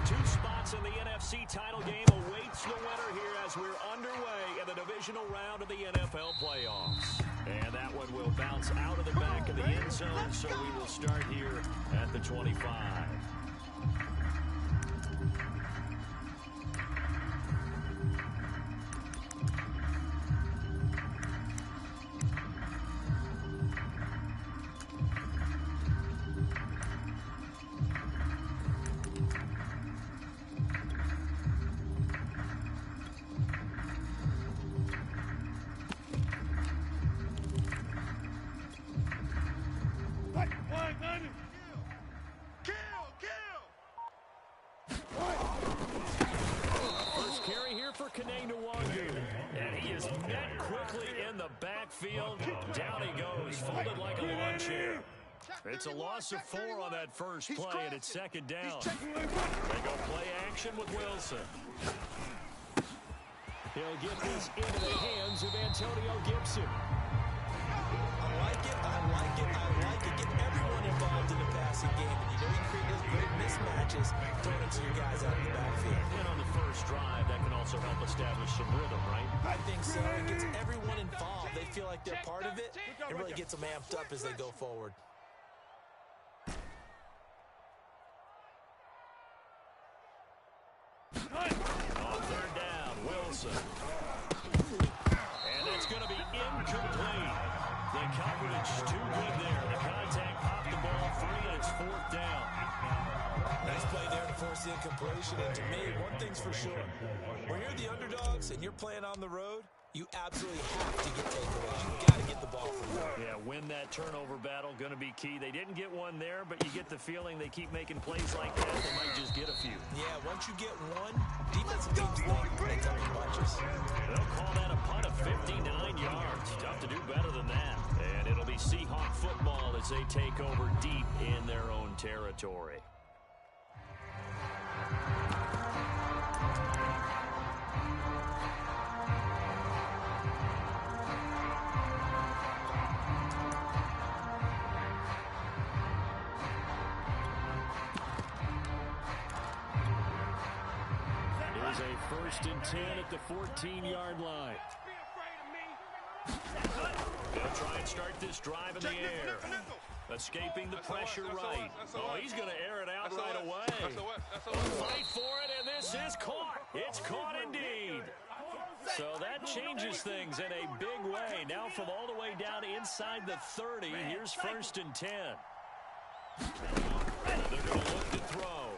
Two spots in the NFC title game awaits the winner here as we're underway in the divisional round of the NFL playoffs. And that one will bounce out of the back of the end zone, so we will start here at the 25. And he is met quickly in the backfield. Down he goes, folded like a lawn chair. It's a loss of 4 on that first play, and it's second down. They go play action with Wilson. He'll get this into the hands of Antonio Gibson. I like it. Get everyone involved in the passing game. And you know you create those great mismatches throwing it to your guys out of the backfield. And on the first drive, that can also help establish some rhythm, right? I think so. It gets everyone involved. They feel like they're part of it. It really gets them amped up as they go forward. On third down, Wilson. And it's going to be incomplete. The coverage too good there. The contact popped the ball free, and it's fourth down. Nice play there to force the incompletion. And to me, one thing's for sure. When you're the underdogs and you're playing on the road, you absolutely have to get takeaways. You've got to get the ball from there. Yeah, win that turnover battle, going to be key. They didn't get one there, but you get the feeling they keep making plays like that. They might just get a few. Yeah, once you get one, defensive teams know they come in bunches. They'll call that a punt of 59 yards. Tough to do better than that. And it'll be Seahawk football as they take over deep in their own territory. Here's a 1st and 10 at the 14-yard line. They'll try and start this drive in the air. Escaping the pressure right. Oh, he's going to air it out right away. Fight for it, and this is caught. It's caught indeed. So that changes things in a big way. Now from all the way down inside the 30, here's 1st and 10. They're going to look to throw.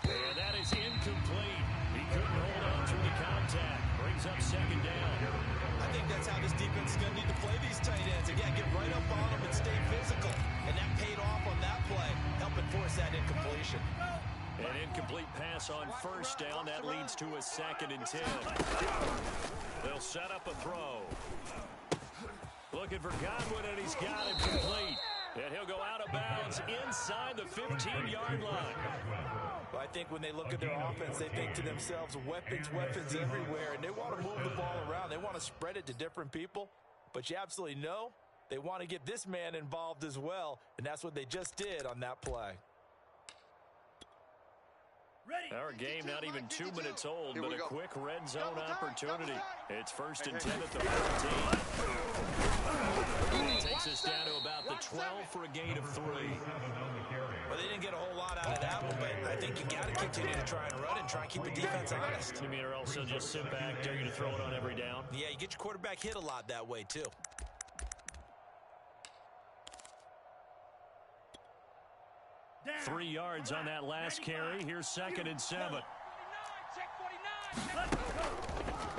And that is incomplete. He couldn't hold on through the contact. Brings up second down. I think that's how this defense is going to need to play these tight ends. Again, get right up on them and stay physical. And that paid off on that play, helping force that incompletion. An incomplete pass on 1st down. That leads to a 2nd and 10. They'll set up a throw. Looking for Godwin, and he's got it complete. And he'll go out of bounds inside the 15-yard line. Well, I think when they look at their offense, they think to themselves, weapons everywhere, and they want to move the ball around. They want to spread it to different people, but you absolutely know they want to get this man involved as well, and that's what they just did on that play. Our game not even 2 minutes old, but a quick red zone opportunity. It's 1st and 10 at the 14. It takes us down to about the 12 for a gain of 3. Well, they didn't get a whole lot out of that one, but I think you got to continue to try and run and try and keep the defense honest. You mean, or else they'll just sit back, dare you to throw it on every down? Yeah, you get your quarterback hit a lot that way, too. Down. 3 yards on that last carry. Here's 2nd and 7.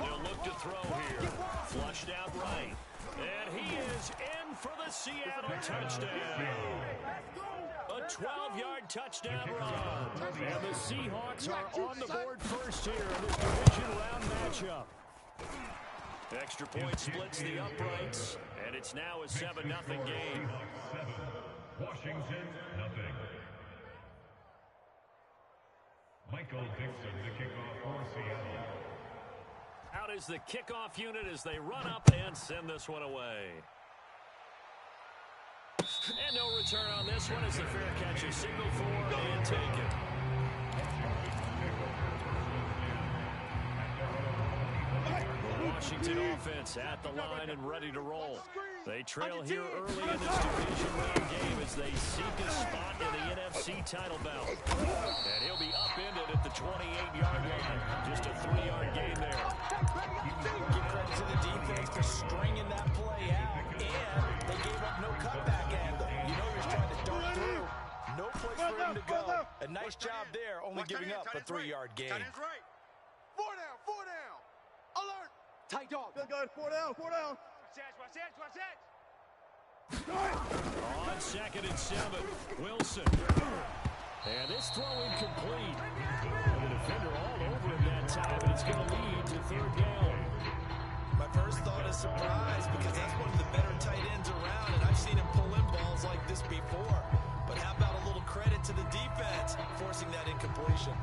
They'll look to throw here. Flushed out right. And he is in for the Seattle touchdown. A 12-yard touchdown run. And the Seahawks are on the board first here in this division round matchup. Extra point splits the uprights, and it's now a 7-0 game. Washington, nothing. Michael Dixon, the kickoff for Seattle. Out is the kickoff unit as they run up and send this one away. And no return on this one as the fair catch is signaled for and taken. Washington offense at the line and ready to roll. They trail here early in this division round game as they seek a spot in the NFC title bout. And he'll be upended at the 28-yard line. Just a 3-yard gain there. Give credit to the defense for stringing that play out, and they gave up no cutback angle. You know you're trying to dart through. No place for him to go. A nice job there, only giving up a 3-yard gain. Right. 4 down, 4 down. Alert. Tight dog. Good. 4 down, 4 down. Watch that. On 2nd and 7, Wilson. And this throw incomplete. And the defender all over him that time, and it's going to lead to 3rd down. My first thought is surprise because that's one of the better tight ends around, and I've seen him pull in balls like this before. But how about a little credit to the defense forcing that incompletion?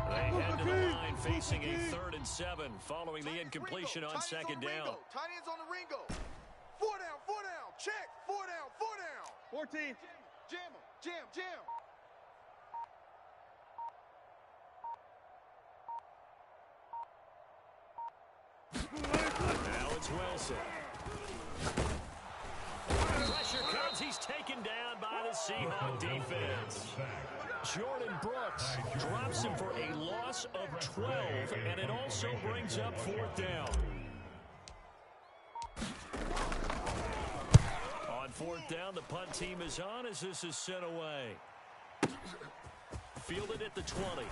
They head to the line facing a 3rd and 7 following the incompletion on 2nd down. Tight ends on the Ringo. 4 down. Check. 4 down. 14. Jam. Now it's Wilson. Pressure comes. He's taken down by the Seahawks defense. Jordan Brooks drops him for a loss of 12, and it also brings up 4th down. On 4th down, the punt team is on as this is sent away. Fielded at the 20.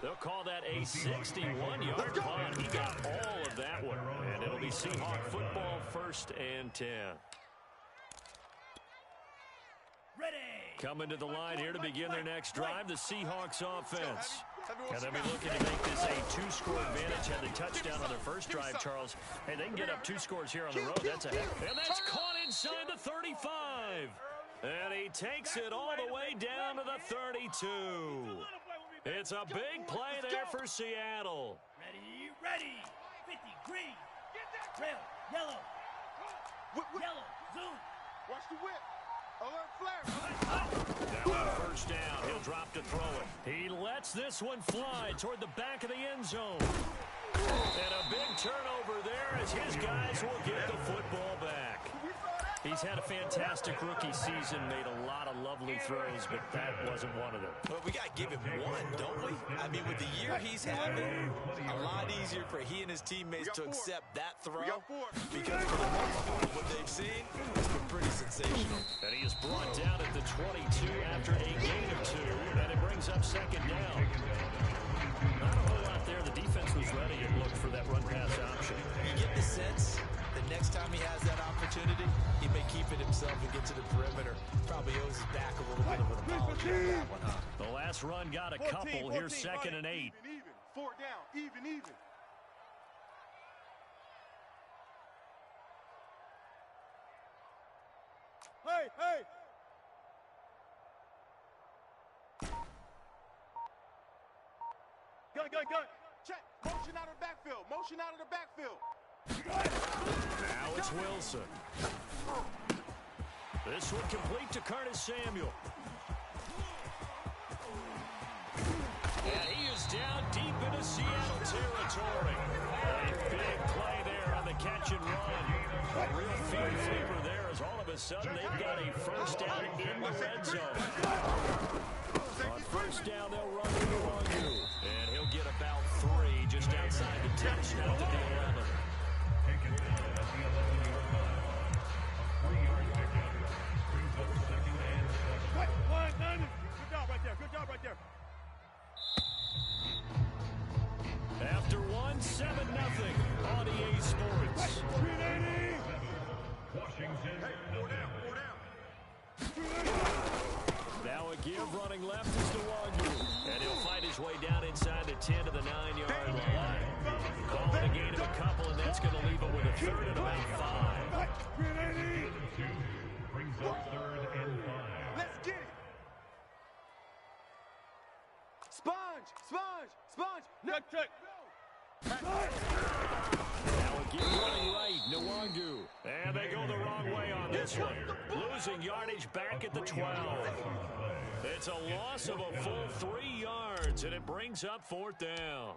They'll call that a 61-yard punt. He got all of that one. And it'll be Seahawk football, 1st and 10. Coming to the line here to begin their next drive, the Seahawks offense. And they'll be looking to make this a 2-score advantage. Had the touchdown on their first drive, Charles. Hey, they can get up 2 scores here on the road. That's a heck. And that's caught inside the 35. And he takes it all the way down to the 32. It's a big play there for Seattle. Ready. 50, green. Red, yellow. Yellow, zoom. Watch the whip. Alert flare. Now on 1st down, he'll drop to throw it. He lets this one fly toward the back of the end zone. And a big turnover there as his guys will get the football back. He's had a fantastic rookie season, made a lot of lovely throws, but that wasn't one of them. Well, we got to give him one, don't we? I mean, with the year he's having, a lot easier for he and his teammates to accept that throw. Because for the most part, what they've seen has been pretty sensational. And he is brought down at the 22 after a gain of 2, and it brings up 2nd down. Not a whole lot there. The defense was ready and looked for that run-pass option. You get the sense that next time he has that opportunity, he may keep it himself and get to the perimeter. Probably owes his back a little bit of an apology on that one, huh? The last run got a couple. Here's 2nd and 8. Even. 4 down. Even. Hey. Gun. Check. Motion out of the backfield. Now it's Wilson. This one complete to Curtis Samuel. And he is down deep into Seattle territory. A big play there on the catch and run. A real field flipper there as all of a sudden they've got a 1st down in the red zone. On 1st down, they'll run into Wangu. And he'll get about 3 just outside the 10, out to the 11. Taken down at the 11-yard line. A 3-yard pickup brings up 2nd and 7. Good job right there. After 1-7-0 on EA Sports. Washington, Now a give running left is Wangu. And he'll fight his way down inside the 10 to the 9-yard line. Calling a gain of a couple, and that's going to leave him with a 3rd and about 5. 2 brings up 3rd and 5. Let's get it. Sponge. Check. Now a give running right, Nwangu. And they go the wrong way on this one. Losing yardage back at the 12. It's a loss of a full 3 yards, and it brings up 4th down.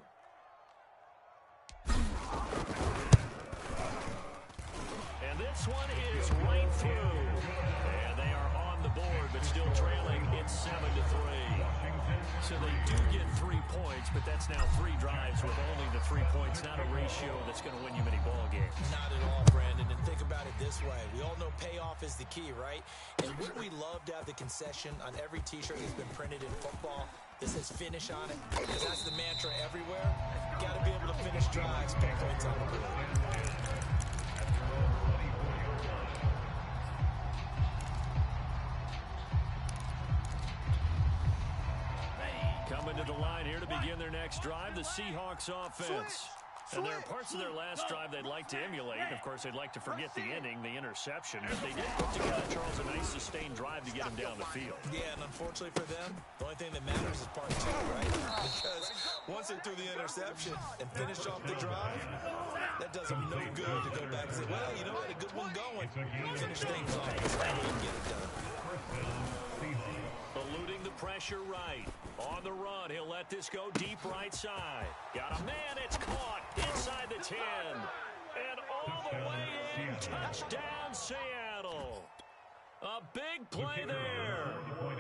And this one is right through. And they are on the board, but still trailing. It's 7-3. So they do get 3 points, but that's now 3 drives with only the 3 points, not a ratio that's going to win you many ball games. Not at all, Brandon. And think about it this way. We all know payoff is the key, right? And wouldn't we love to have the concession on every T-shirt that's been printed in football that says finish on it? Because that's the mantra everywhere. Got to be able to finish drives, put points on the board. Coming to the line here to begin their next drive, the Seahawks offense. And there are parts of their last drive they'd like to emulate. And, of course, they'd like to forget the ending, the interception. But they did put together, Charles, a nice sustained drive to get them down the field. Yeah, and unfortunately for them, the only thing that matters is part 2, right? Because once they threw the interception and finished off the drive, that does them no good to go back and say, well, you know what, a good one going. Finish things off. That's how you get it done. Eluding the pressure right. On the run, he'll let this go deep right side. Got a man, it's caught inside the 10. And all the way in, touchdown Seattle. A big play there.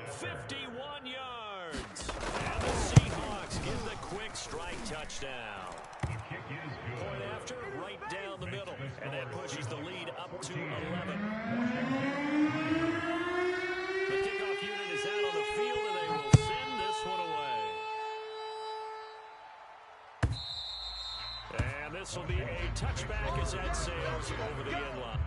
51 yards. And the Seahawks get the quick strike touchdown. Point after, right down the middle. And that pushes the lead up to 11. The kickoff unit is out on the field, and they will send this one away. And this will be a touchback as that sails over the end line.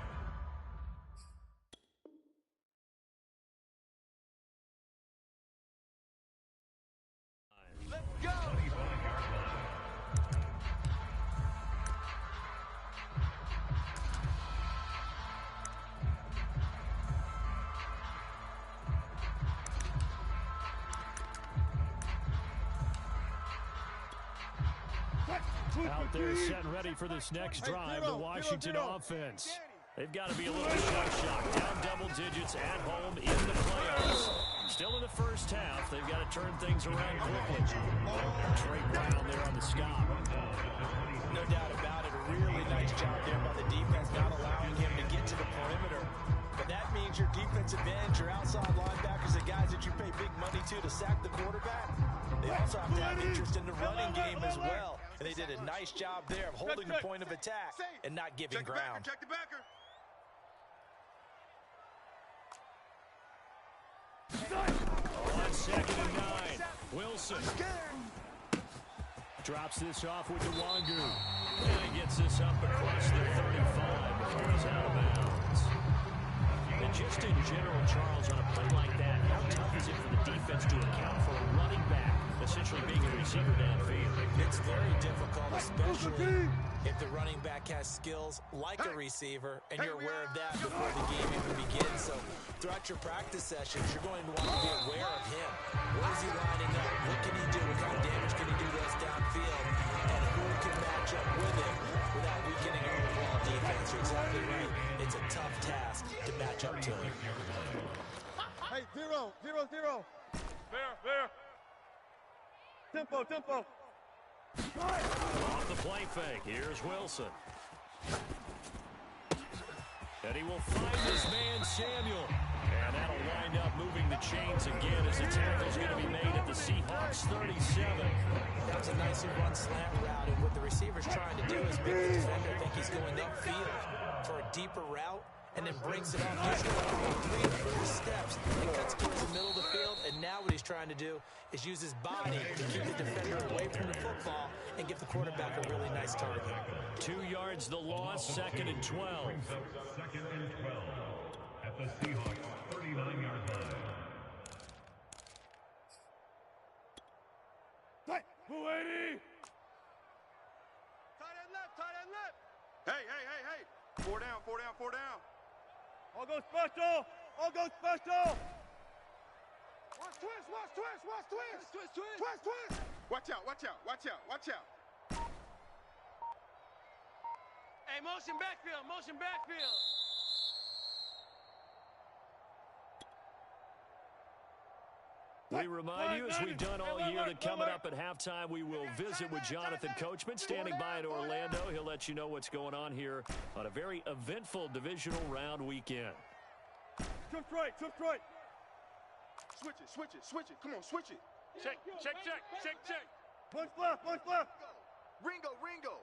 Let's go. Out there setting ready for this next drive, the Washington offense. They've got to be a little shell-shocked. Down double digits at home in the playoffs. Still in the first half. They've got to turn things around quickly. Trey Brown there on the stop. No doubt about it. A really nice job there by the defense, not allowing him to get to the perimeter. But that means your defensive ends, your outside linebackers, the guys that you pay big money to sack the quarterback, they also have to have interest in the running game as well. And they did a nice job there of holding the point of attack and not giving ground. Check the backer. On 2nd and 9, Wilson drops this off with Nwangu. And he gets this up across the 35 before he's out of bounds. And just in general, Charles, on a play like that, how tough is it for the defense to account for a running back essentially being a receiver downfield? It's very difficult, especially if the running back has skills like a receiver, and you're aware of that before the game even begins. So throughout your practice sessions, you're going to want to be aware of him. Where is he lining up? What can he do? What kind of damage can he do to us downfield? And who can match up with him without weakening our overall defense? You're exactly right. It's a tough task to match up to him. Hey, 0, 0, 0. Fair. Tempo. Off the play fake, here's Wilson. And he will find his man, Samuel. And that'll wind up moving the chains again as the tackle's going to be made at the Seahawks 37. That was a nicely run slant route, and what the receiver's trying to do is make the defender think he's going upfield for a deeper route, and then breaks it off, gives him 3 or 4 steps, and cuts towards the middle of the field. And now what he's trying to do is use his body to keep the defender away from the football and give the quarterback a really nice target. 2 yards the loss, 2nd and 12. 2nd and 12 at the Seahawks 39-yard line. Tight end left. Hey. 4 down. All go special. Watch twist. Watch out. Hey, motion backfield. We remind you, as we've done all year, that coming up at halftime, we will visit with Jonathan Coachman, standing by in Orlando. He'll let you know what's going on here on a very eventful divisional round weekend. Jump right, jump right. Switch it, switch it, switch it. Come on, switch it. Check, check, check, check, check. Punch left, punch left. Ringo, Ringo.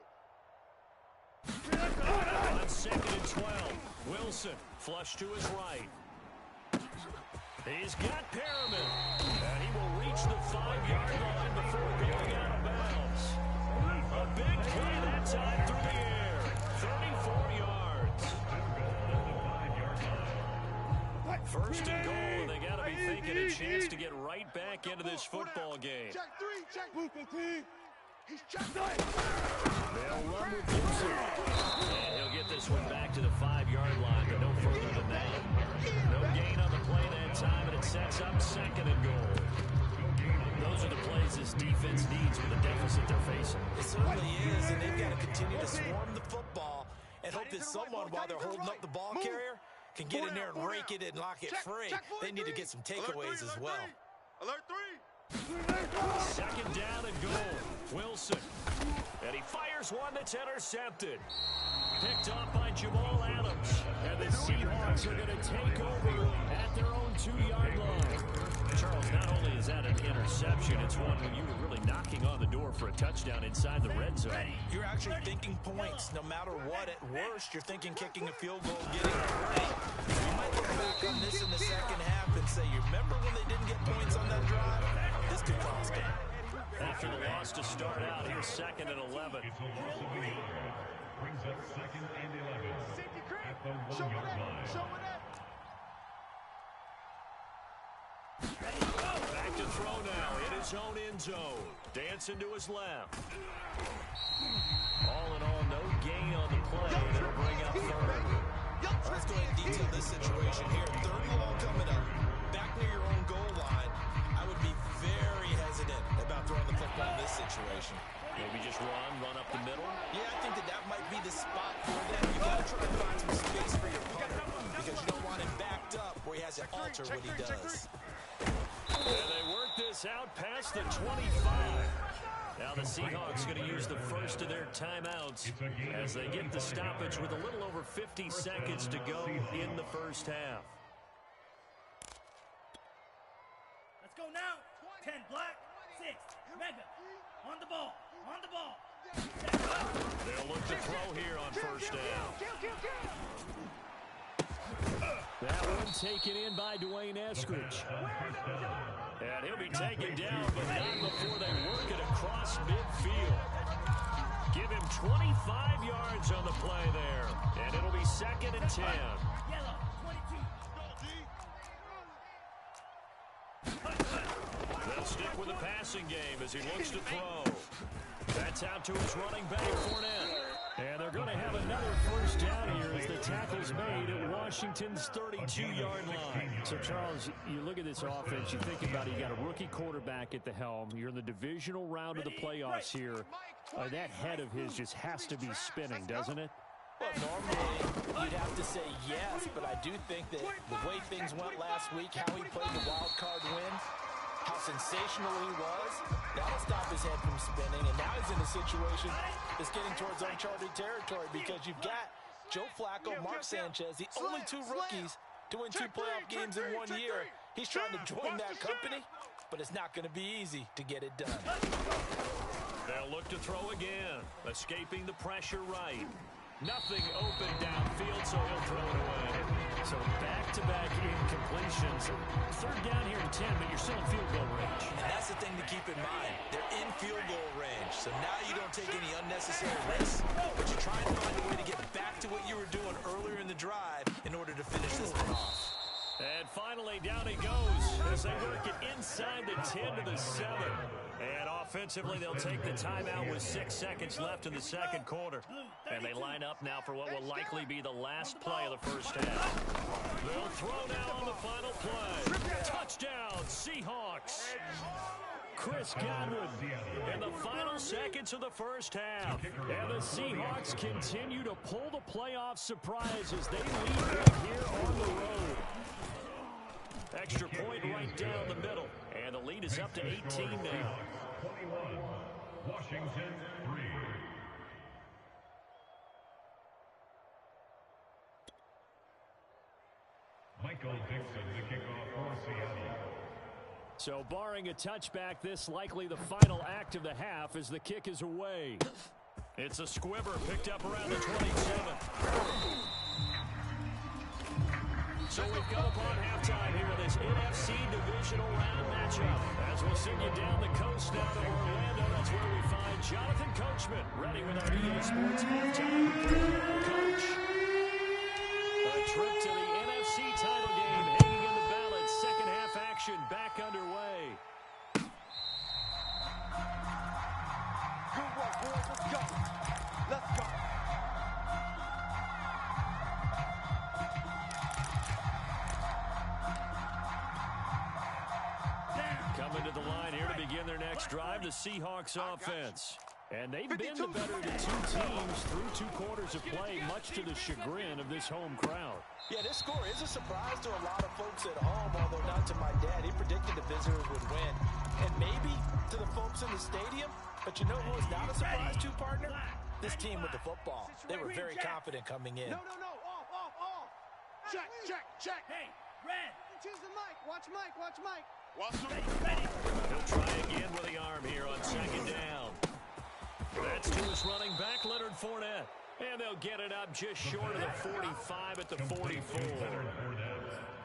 On 2nd and 12, Wilson flush to his right. He's got Perriman, and he will reach the 5-yard line before going out of bounds. A big play that time through the air, 34 yards. First and goal, and they got to be thinking a chance to get right back into this football game. Check 3, check. He's checked. They'll run with Wilson, and he'll get this one back to the 5-yard line, but no further than that. No gain on the play that time, and it sets up 2nd and goal. Those are the plays this defense needs with the deficit they're facing. It certainly is, and they've got to continue to swarm the football and hope that someone, while they're holding up the ball carrier, can get in there and rake it and lock it free. They need to get some takeaways as well. Alert 3. 2nd down and goal. Wilson. And he fires one that's intercepted. Picked off by Jamal Adams. And the Seahawks are going to take over at their own 2-yard line. Charles, not only is that an interception, it's one when you were really knocking on the door for a touchdown inside the red zone. You're actually thinking points no matter what. At worst, you're thinking kicking a field goal, getting it right. You might look back on this in the second half and say, you remember when they didn't get points on that drive? This could cost them. After the loss to start out, here's 2nd and 11. It's a loss of the yard. Brings up 2nd and 11 at the 1-yard line. Back to throw now in his own end zone. Dancing to his left. All in all, no gain on the play. It'll bring up 3rd. Let's go ahead and detail this situation here. 3rd and long coming up. Back near your own goal line. I would be very hesitant about throwing the football in this situation. Maybe just run up the middle. Yeah, I think that might be the spot for them. You got to try to find some space for your punter because you don't want him backed up where he has to alter what he does. And they work this out past the 25. Now the Seahawks going to use the first of their timeouts as they get the stoppage with a little over 50 seconds to go in the first half. Let's go now. 10 black, 6 mega. On the ball. On the ball. They'll look to throw here on first down. That one taken in by Dwayne Eskridge. And he'll be taken down, but not before they work it across midfield. Give him 25 yards on the play there. And it'll be 2nd and 10. Yellow, 22. They'll stick with the passing game as he looks to throw. That's out to his running back, Fournette. And they're going to have another first down here as the tackle's made at Washington's 32-yard line. So, Charles, you look at this offense, you think about it, you got a rookie quarterback at the helm. You're in the divisional round of the playoffs here. That head of his just has to be spinning, doesn't it? Well, normally you'd have to say yes, but I do think that the way things went last week, how he played the wild card win, how sensational he was, that'll stop his head from spinning. And now he's in a situation that's getting towards uncharted territory because you've got Joe Flacco, Mark Sanchez, the only 2 rookies to win 2 playoff games in 1 year. He's trying to join that company, but it's not going to be easy to get it done. They'll look to throw again, escaping the pressure right. Nothing open downfield, so he'll throw it away. So back-to-back incompletions. 3rd down here and 10, but you're still in field goal range. And that's the thing to keep in mind. They're in field goal range, so now you don't take any unnecessary risks, but you try and find a way to get back to what you were doing earlier in the drive in order to finish this one off. And finally, down he goes as they work it inside the 10 to the 7. And offensively, they'll take the timeout with 6 seconds left in the second quarter. And they line up now for what will likely be the last play of the first half. They'll throw now on the final play. Touchdown, Seahawks. Chris Godwin in the final seconds of the first half. And the Seahawks continue to pull the playoff surprise as they lead right here on the road. Extra point right down the middle. And the lead lead is up to 18 now. 21, Washington 3. Michael Dixon, the kickoff for Seattle. So barring a touchback, this likely the final act of the half as the kick is away. It's a squibber picked up around the 27. So we've come upon halftime here in this NFC Divisional Round matchup. As we'll send you down the coast now to Orlando, that's where we find Jonathan Coachman, ready with our EA Sports halftime report. Coach, a trip to the NFC title game hanging in the balance. Second half action back underway. Good work, boys. Let's go. Let's go. Coming to the line here to begin their next drive, the Seahawks offense. And they've been the better of the two teams through 2 quarters of play, much to the chagrin of this home crowd. Yeah, this score is a surprise to a lot of folks at home, although not to my dad. He predicted the visitors would win. And maybe to the folks in the stadium. But you know who is not a surprise to, partner? This team with the football. They were very confident coming in. No. Off. Check. Hey, Red. Choose the mic. Watch Mike. Ready. He'll try again with the arm here on second down. That's to his running back, Leonard Fournette. And they'll get it up just short of the 45 at the 44.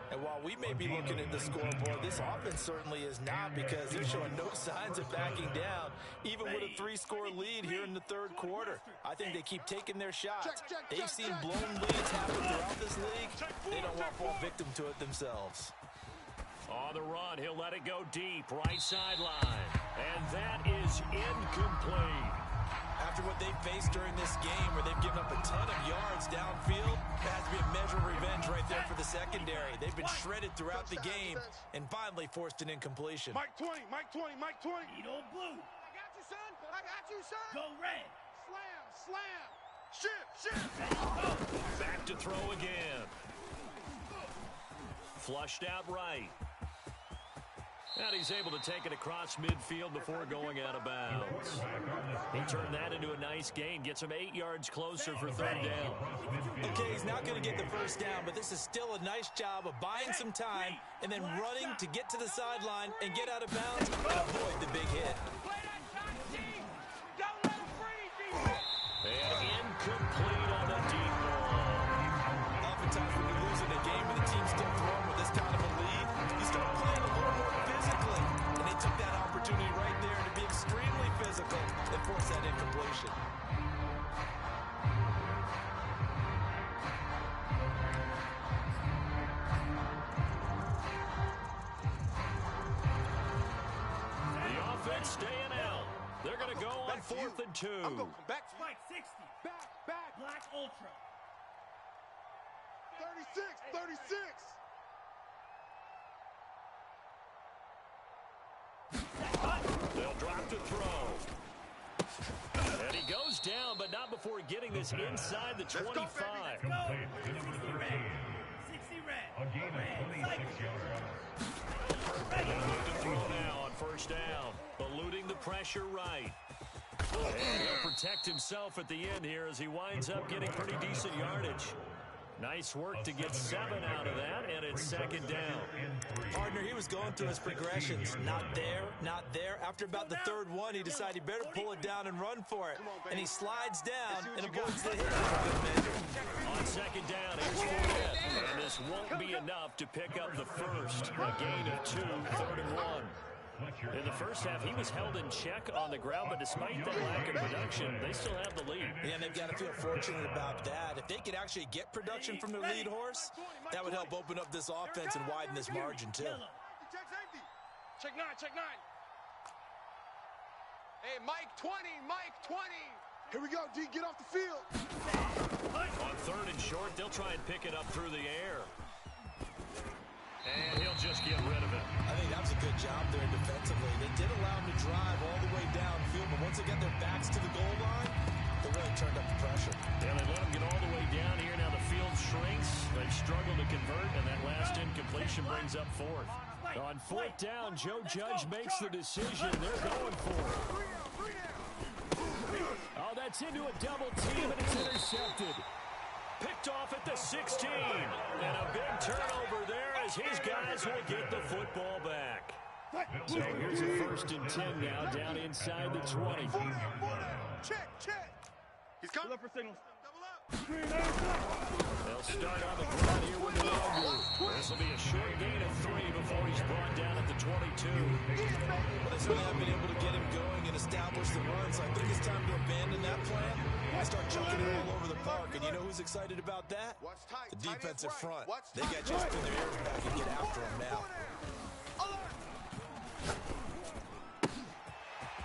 And while we may be looking at the scoreboard, this offense certainly is not, because they're showing no signs of backing down, even with a 3-score lead here in the third quarter. I think they keep taking their shots. They've seen blown leads happen throughout this league. They don't want to fall victim to it themselves. On the run, he'll let it go deep, right sideline. And that is incomplete. After what they've faced during this game, where they've given up a ton of yards downfield, it has to be a measure of revenge right there for the secondary. They've been shredded throughout the game and finally forced an incompletion. Mike 20. Eat old blue. I got you, son. Go red. Slam. Ship. Back to throw again. Flushed out right. And he's able to take it across midfield before going out of bounds. He turned that into a nice gain. Gets him 8 yards closer for third down. Okay, he's not going to get the first down, but this is still a nice job of buying some time and then running to get to the sideline and get out of bounds and avoid the big hit. And incomplete on the deep ball. Oftentimes when you lose in a game and the team's still throwing with this kind of a lead, you start playing a little more physically. And they took that opportunity right there to be extremely physical and force that incompletion. The offense staying out. They're going to go on 4th and 2. I'm going back. Spike 60. Back. Black Ultra. 36. They'll drop to throw. And he goes down, but not before getting this inside the 25. Complete to number 13. 60 red. A gain of 26 yards. To throw now on first down. Eluding the pressure right. And he'll protect himself at the end here as he winds up getting pretty decent yardage. Nice work to get 7 out of that, and it's second down. Partner, he was going through his progressions. Not there. After about the third one, he decided he better pull it down and run for it. And he slides down and avoids the hit. On second down, here's Fournette. And this won't be enough to pick up the first. A gain of 2, 3rd and 1. In the first half, he was held in check on the ground, but despite that lack of production, they still have the lead. Yeah, and they've got to feel fortunate about that. If they could actually get production from their lead horse, that would help open up this offense and widen this margin, too. Check 9. Hey, Mike 20. Here we go, D. Get off the field. On 3rd and short, they'll try and pick it up through the air. And he'll just get rid of it. I think that was a good job there defensively. They did allow him to drive all the way downfield, but once they got their backs to the goal line, they really turned up the pressure. Yeah, they let him get all the way down here. Now the field shrinks. They've struggled to convert, and that last incompletion brings up 4th. On fourth down, Joe Judge makes the decision. They're going for it. Oh, that's into a double team, and it's intercepted. Picked off at the 16. And a big turnover there as his guys will get the football back. So here's a 1st and 10 now, down inside the 20. Check, check. He's coming. Look for signals. Double up. They'll start on the ground here with the long. This will be a short gain of 3 before he's brought down at the 22. Well, they certainly have been able to get him going and establish the run, so I think it's time to abandon that plan and start chucking it all over the park. And you know who's excited about that? The defensive front. They got just in their ears back and get after him now.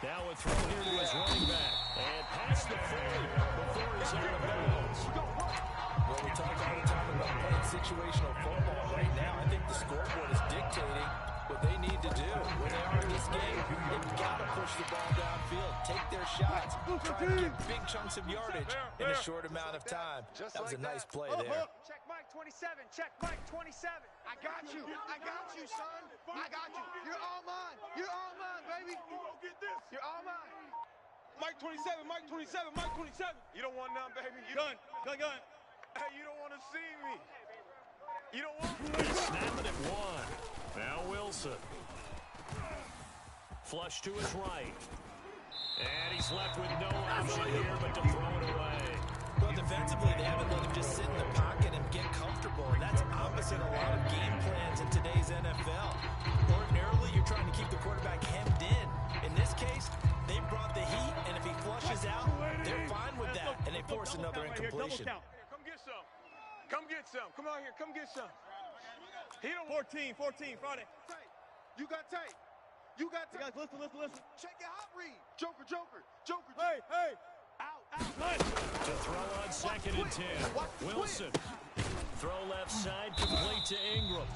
Now a throw here to his running back. And past the 40 before he's out of bounds. Well, we talk all the time about playing situational football. Right now, I think the scoreboard is dictating what they need to do. When they are in this game, they've got to push the ball downfield, take their shots, try to get big chunks of yardage in a short amount of time. That was a nice play there. Check Mike 27. Check Mike 27. I got you. I got you, son. I got you. You're all mine. You're all mine, baby. You're all mine. Mike 27, Mike 27, Mike 27. You don't want none, baby. Gun. Hey, you don't want to see me. You don't want Snap it at 1. Now Wilson. Flush to his right. And he's left with no option here but to throw it away. Well, defensively, they haven't let him just sit in the pocket and get comfortable, and that's opposite a lot of game plans in today's NFL. Ordinarily, you're trying to keep the quarterback hemmed in. In this case, they brought the heat, and if he flushes out, they're fine with that, and they force another incompletion. Come get some. Come get some. Come out here. Come get some. He don't 14, Friday. You got tape. You got tape. Guys, listen. Check your hot read. Joker. Hey. Out. To throw on 2nd and 10. Wilson. Throw left side, complete to Ingram.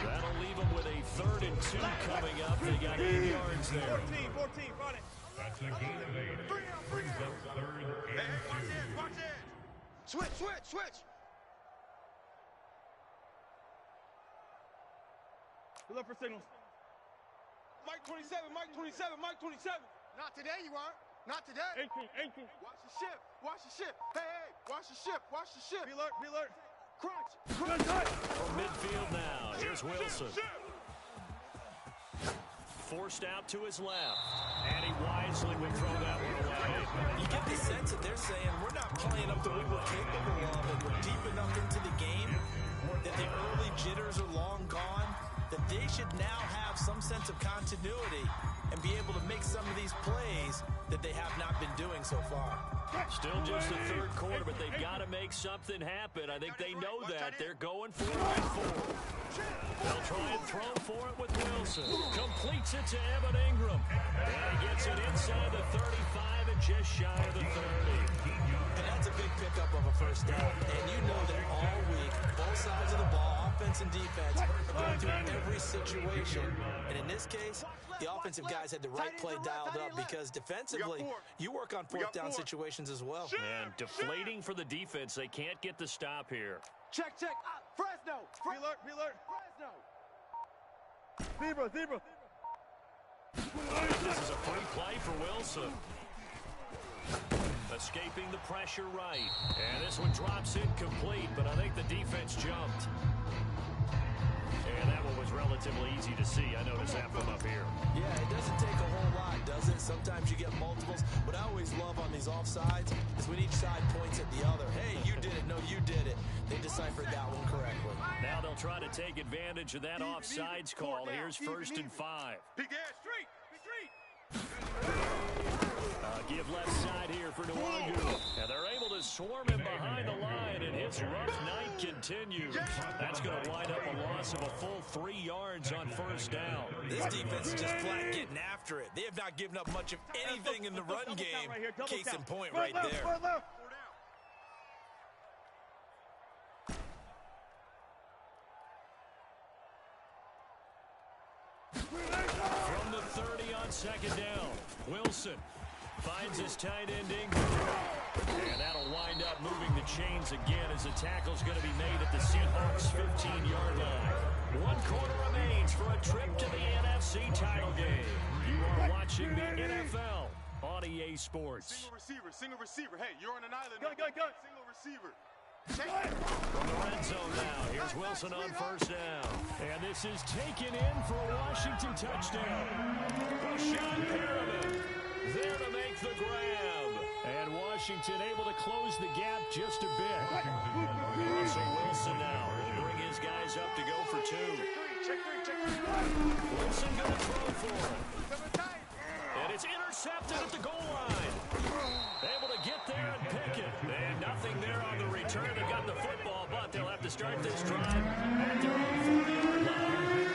That'll leave him with a 3rd and 2 coming up. They got 8 yards there. 14, Friday. That's a gain of 8. Brings up 3rd and 2. Watch it. Switch. Look for signals. Mike 27, Mike 27, Mike 27. Not today, you aren't. Not today. 18. Watch the ship. Hey, watch the ship. Be alert. Crunch. From midfield now, here's Wilson. Forced out to his left. And he wisely would throw that one away. You get the sense that they're saying we're not playing up to what we're capable of, and we're deep enough into the game that the early jitters are long gone, that they should now have some sense of continuity and be able to make some of these plays that they have not been doing so far. Still just the 3rd quarter, but they've got to make something happen. I think they know that. They're going for it right forward. They'll try and throw for it with Wilson. Completes it to Evan Ingram. And he gets it inside the 35 and just shy of the 30. And that's a big pickup of a 1st down. And you know that all week, both sides of the ball, offense and defense, are going through every situation. And in this case, the offensive guys had the right play dialed up because defensively, you work on 4th down situations as well. And deflating for the defense. They can't get the stop here. Check. Fresno. Be alert. Fresno. Zebra. This is a free play for Wilson. Escaping the pressure right. And this one drops incomplete, but I think the defense jumped. And that one was relatively easy to see. I noticed that from up here. Yeah, it doesn't take a whole lot, does it? Sometimes you get multiples. What I always love on these offsides is when each side points at the other. Hey, you did it. No, you did it. They deciphered that one correctly. Now they'll try to take advantage of that offsides call. Here's 1st and 5. Big ass street. Give left side here for Nwangu. And they're able to swarm him behind the line, and his rough night continues. That's going to wind up a loss of a full 3 yards on 1st down. This defense is just flat getting after it. They have not given up much of anything in the run game. Case in point right there. From the 30 on 2nd down, Wilson finds his tight end Ingram. And that'll wind up moving the chains again as the tackle's going to be made at the Seahawks 15-yard line. 1 quarter remains for a trip to watching the NFL on EA Sports. Single receiver. Hey, you're on an island. Go. Single receiver. From the red zone now, here's Wilson on first down. And this is taken in for a Washington touchdown. Rashad Perriman there to make the grab. And Washington able to close the gap just a bit. Russell Wilson now will bring his guys up to go for two. Check three. Wilson going to throw for it. And it's intercepted at the goal line. Able to get there and pick it. And nothing there on the return. They got the football, but they'll have to start this drive at their own 40-yard line.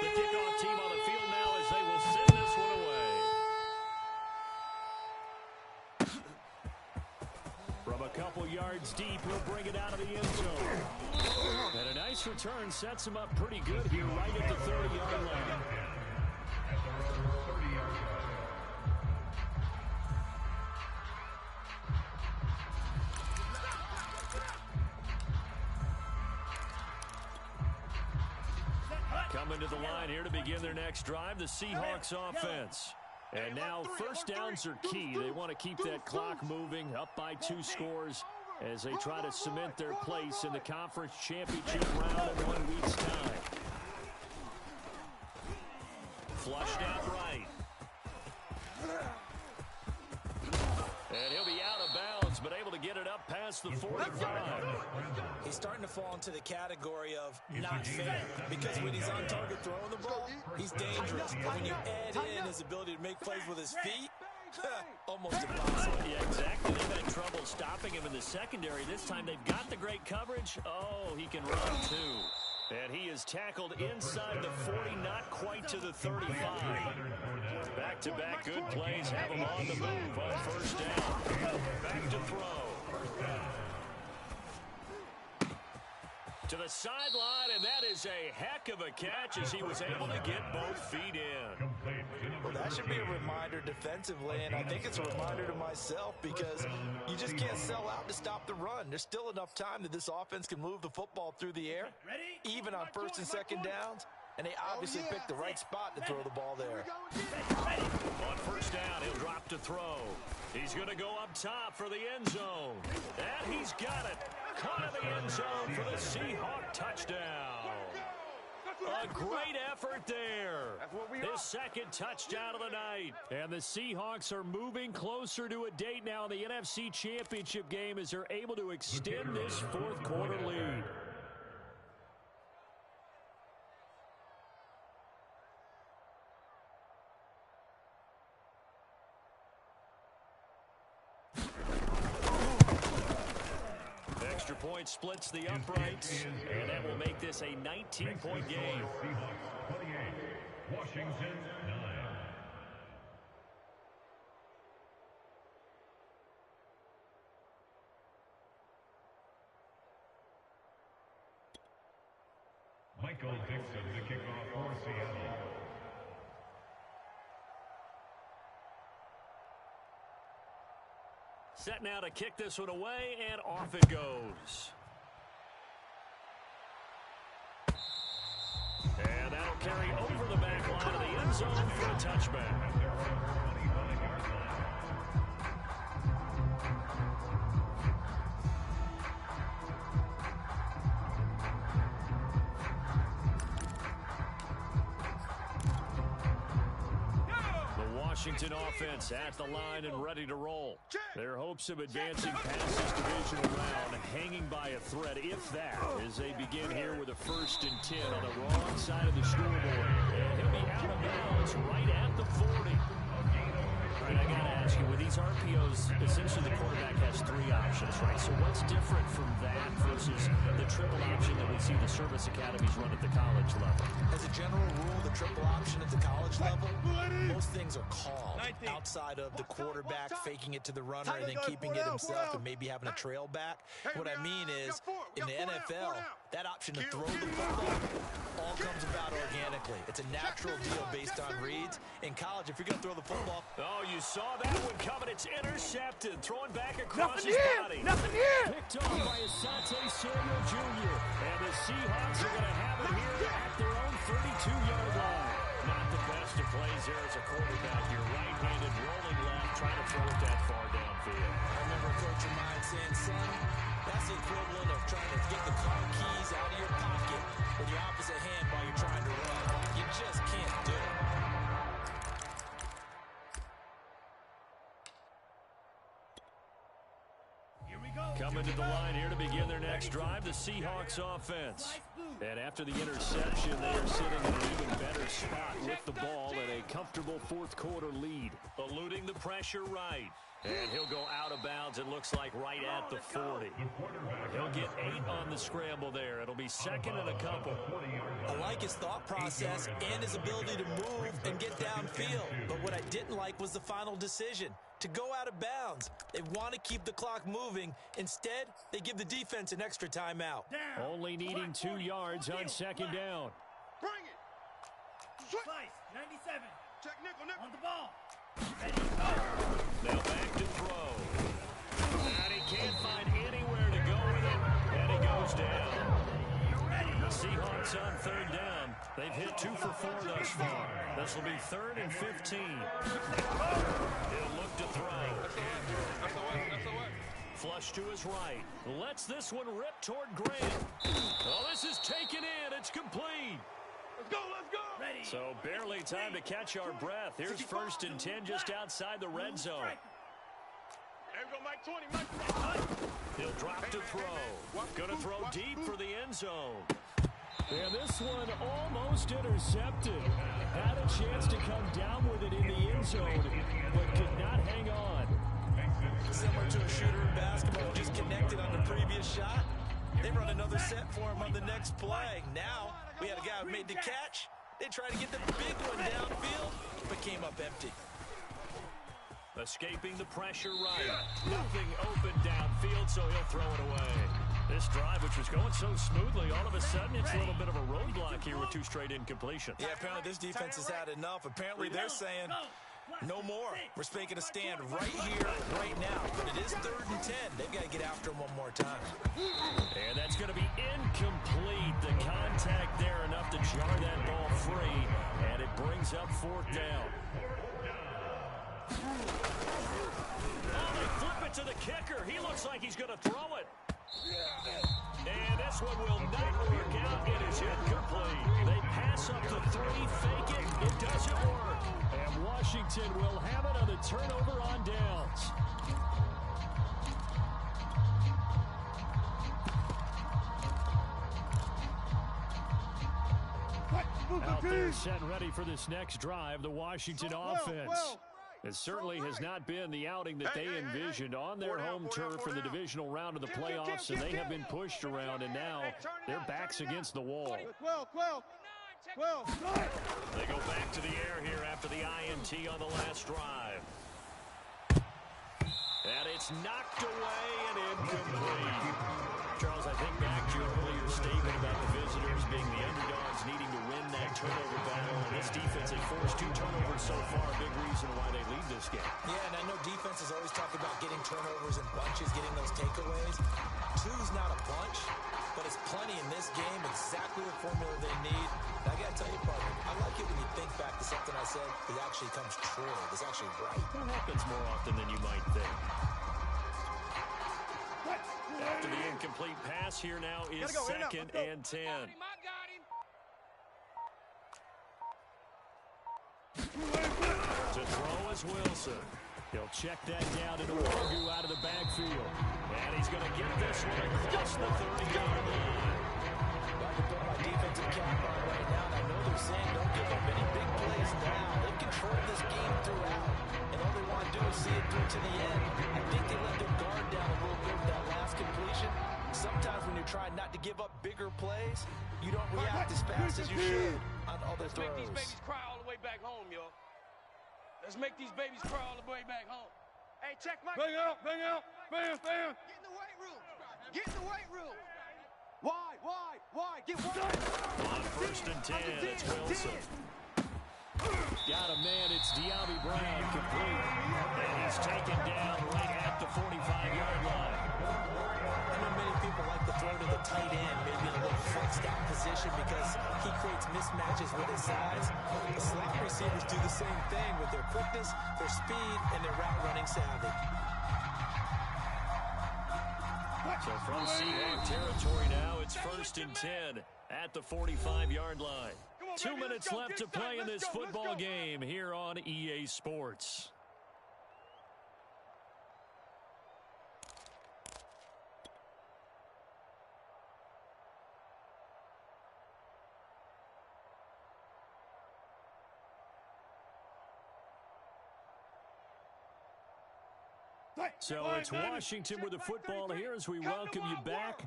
The kickoff team on the field now as they will send this one away. From a couple yards deep, he'll bring it out of the end zone. And a nice return sets him up pretty good here right at the 30-yard line. Coming to the line here to begin their next drive, the Seahawks offense. And now first downs are key. They want to keep that clock moving, up by 2 scores as they try to cement their place in the conference championship round in 1 week's time. Flushed out right. And he'll be out of bounds, but able to get it up past the 45. He's starting to fall into the category of not fair, because when he's on target throwing the ball, he's dangerous. But when you add in his ability to make plays with his feet, almost impossible. Yeah, exactly. They've had trouble stopping him in the secondary. This time they've got the great coverage. Oh, he can run too. And he is tackled inside the 40, not quite to the 35. Back-to-back good plays have him on the move on first down. Back to throw. To the sideline, and that is a heck of a catch as he was able to get both feet in. Well, that should be a reminder defensively, and I think it's a reminder to myself because you just can't sell out to stop the run. There's still enough time that this offense can move the football through the air, even on first and second downs, and they obviously picked the right spot to throw the ball there. On first down, he'll drop to throw. He's going to go up top for the end zone. And he's got it. Caught in the end zone for the Seahawk touchdown. A great effort there. His second touchdown of the night. And the Seahawks are moving closer to a date now in the NFC Championship game as they're able to extend this fourth quarter lead. Extra point splits the uprights, and that will make this a 19-point game. 28, Washington 9. Michael Dixon to kick off for Seattle. Set now to kick this one away, and off it goes. And that'll carry over the back line of the end zone for a touchback. Washington offense at the line and ready to roll. Their hopes of advancing past this divisional round hanging by a thread, if that, as they begin here with a 1st and 10 on the wrong side of the scoreboard. And he'll be out of bounds right at the 40. All right, I got to ask you, with these RPOs, essentially the quarterback has 3 options, right? So what's different from that versus the triple option that we see the service academies run at the college level? As a general rule, the triple option at the college level, most things are called outside of the quarterback faking it to the runner and then keeping it himself and maybe having a trail back. What I mean is, in the NFL, that option to throw the football all comes about organically. It's a natural deal based on reads. In college, if you're going to throw the football... Oh, you saw that one coming. It's intercepted. Throwing back across his body. Nothing here. Picked off by Asante Samuel Jr. And the Seahawks are going to have it here at their own 32-yard line. Not the best of plays there as a quarterback. You're right-handed, rolling left, trying to throw it that far downfield. I remember a coach of mine saying, son, that's the equivalent of trying to get the car keys out of your pocket with your opposite hand while you're trying to run. You just can't do it. Coming to the line here to begin their next drive, the Seahawks offense. And after the interception, they are sitting in an even better spot with the ball at a comfortable fourth-quarter lead. Eluding the pressure right. And he'll go out of bounds, it looks like, right at the 40. He'll get 8 on the scramble there. It'll be second and a couple. I like his thought process and his ability to move and get downfield. But what I didn't like was the final decision, to go out of bounds. They want to keep the clock moving. Instead, they give the defense an extra timeout. Only needing 2 yards on second down. Bring it. Slice, 97. Check nickel, nickel. On the ball. Ready, go. Now back to throw. And he can't find anywhere to go with it. And he goes down. The Seahawks on third down. They've hit 2 for 4 thus far. This will be 3rd and 15. He'll look to throw. Flush to his right. Lets this one rip toward Grant. Oh, this is taken in. It's complete. Let's go, let's go. Ready. So barely time to catch our breath. Here's 1st and 10 just outside the red zone. There we go, Mike 20, Mike 20. He'll drop to throw. Gonna throw deep for the end zone. And this one almost intercepted. Had a chance to come down with it in the end zone, but could not hang on. Similar to a shooter in basketball who just connected on the previous shot. They run another set for him on the next play. Now, we had a guy who made the catch. They tried to get the big one downfield, but came up empty. Escaping the pressure right. Nothing open downfield, so he'll throw it away. This drive, which was going so smoothly, all of a sudden it's a little bit of a roadblock here with 2 straight incompletions. Yeah, apparently this defense has had enough. Apparently they're saying, no more. We're making a stand right here, right now. But it is 3rd and 10. They've got to get after him one more time. And that's going to be incomplete. The contact there enough to jar that ball free. And it brings up 4th down. Oh, they flip it to the kicker. He looks like he's going to throw it. And this one will not work out. It is incomplete. They pass up to 3, fake it. It doesn't work. And Washington will have it on the turnover on downs. Out there set ready for this next drive, the Washington offense. It certainly has not been the outing that they envisioned on their home turf in the divisional round of the playoffs, and they have been pushed around, and now their backs against the wall. 12. They go back to the air here after the INT on the last drive. And it's knocked away and incomplete. Charles, I think back to your earlier statement about the visitors being the underdogs needing to win that turnover battle. And this defense has forced 2 turnovers so far, a big reason why they lead this game. Yeah, and I know defenses always talk about getting turnovers in bunches, getting those takeaways. 2's not a bunch, but it's plenty in this game, exactly the formula they need. And I got to tell you, partner, I like it when you think back to something I said that actually comes true. It's actually right. That happens more often than you might think. After the incomplete pass, here now is 2nd and 10. To throw is Wilson. He'll check that down into Wagu out of the backfield. And he's going to get this one across the 30-yard line. I can put my defensive cap on right now, and I know they're saying don't give up any big plays now. They've controlled this game throughout, and all they want to do is see it through to the end. I think they let their guard down a little bit with that last completion. Sometimes when you're trying not to give up bigger plays, you don't react as fast as you should on other throws. Let's make these babies cry all the way back home, yo. Let's make these babies cry all the way back home. Hey, check Mike. Bang out, bam. Get in the weight room. Get in the weight room. Wide. Get wide. On 1st and 10, it's Wilson. Got a man, it's De'Ami Brown, complete. And he's taken down right at the 45-yard line. I know many people like to throw to the tight end, maybe in a little flexed out position because he creates mismatches with his size. The slot receivers do the same thing with their quickness, their speed, and their route running savvy. So from Seahawks territory now, it's 1st and 10 at the 45-yard line. 2 minutes left to play in this football game here on EA Sports. So it's Washington with the football here as we welcome you back.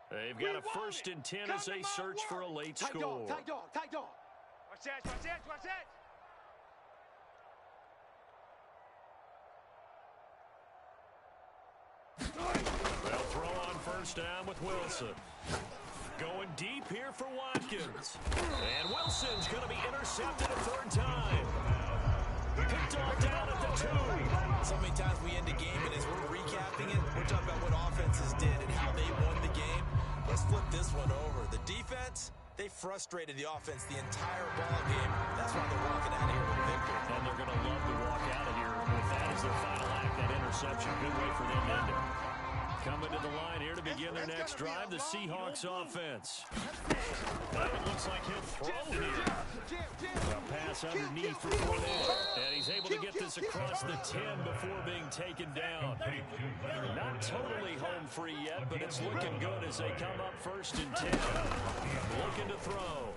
They've got a 1st and 10 as they search for a late score. Tight dog. Watch that, watch that, watch that. They'll throw on 1st down with Wilson. Going deep here for Watkins. And Wilson's going to be intercepted a 3rd time. Picked off down at the 2. So many times we end a game, and as we're recapping it, we're talking about what offenses did and how they won the game. Let's flip this one over. The defense, they frustrated the offense the entire ball game. That's why they're walking out of here with a victory. And they're going to love to walk out of here with that as their final act, that interception. Good way for them to end it. Coming to the line here to begin their next drive, the Seahawks offense. Now it looks like he'll throw here. A pass underneath for Fournette. And he's able to get this across the 10 before being taken down. Not totally home free yet, but it's looking good as they come up 1st and 10. Looking to throw.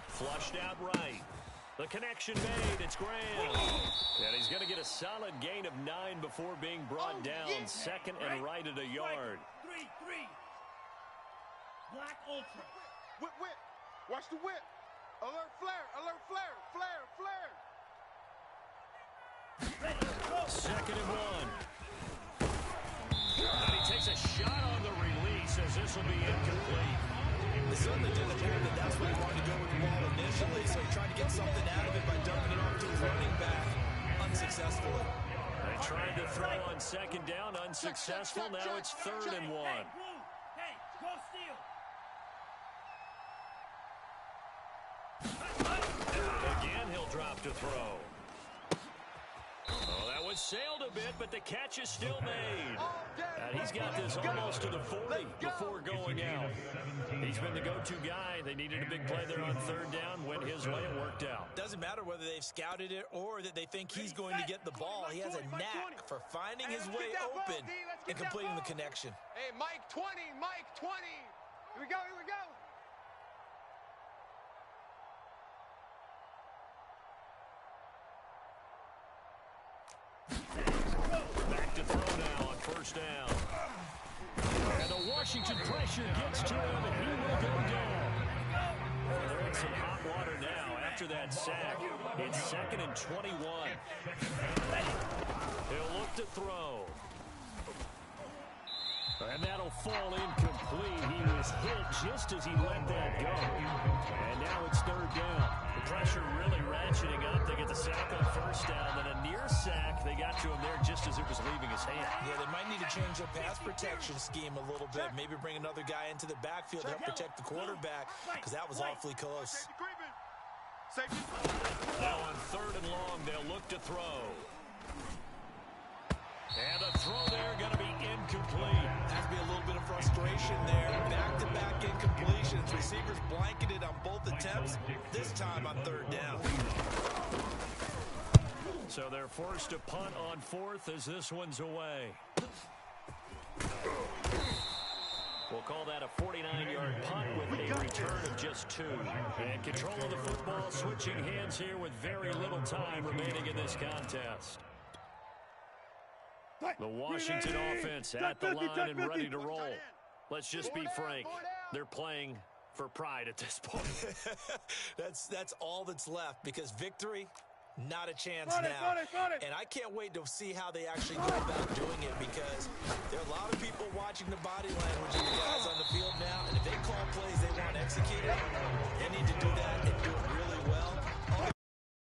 Flushed out right. The connection made. It's Graham. And he's going to get a solid gain of 9 before being brought down. 2nd and right at a yard. 3. Black Ultra. Whip. Watch the whip. Alert flare. 2nd and 1. And he takes a shot on the release as this will be incomplete. It certainly did appear that that's where he wanted to go with the ball initially, so he tried to get something out of it by dumping it off to his running back, unsuccessfully. They tried to throw on 2nd down, unsuccessful. Now it's 3rd and 1. Hey, go steal. Again, he'll drop to throw. Oh, that was sailed a bit, but the catch is still made. And he's got this almost to the 40 before going out. He's been the go-to guy. They needed a big play there on 3rd down. Went his way, it worked out. Doesn't matter whether they've scouted it or that they think he's going to get the ball. He has a knack for finding his way open and completing the connection. Hey, Mike 20. Here we go. Back to throw now on 1st down. And the Washington pressure gets to him, and he will go down. They're in some hot water now after that sack. It's 2nd and 21. He'll look to throw. And that'll fall incomplete. He was hit just as he let that go. And now it's 3rd down. The pressure really ratcheting up. They get the sack on 1st down, then a near sack. They got to him there just as it was leaving his hand. Yeah, they might need to change their pass protection scheme a little bit. Maybe bring another guy into the backfield to help protect the quarterback, because that was awfully close. Now on 3rd and long, they'll look to throw. And the throw there going to be incomplete. Has to be a little bit of frustration there. Back-to-back incompletions. Receivers blanketed on both attempts. This time on 3rd down. So they're forced to punt on 4th as this one's away. We'll call that a 49-yard punt with a return of just 2. And control of the football, switching hands here with very little time remaining in this contest. The Washington offense at the line and ready to roll. Let's just be frank. They're playing for pride at this point. That's all that's left, because victory, not a chance now. And I can't wait to see how they actually go about doing it, because there are a lot of people watching the body language of the guys on the field now, and if they call plays they want executed, they need to do that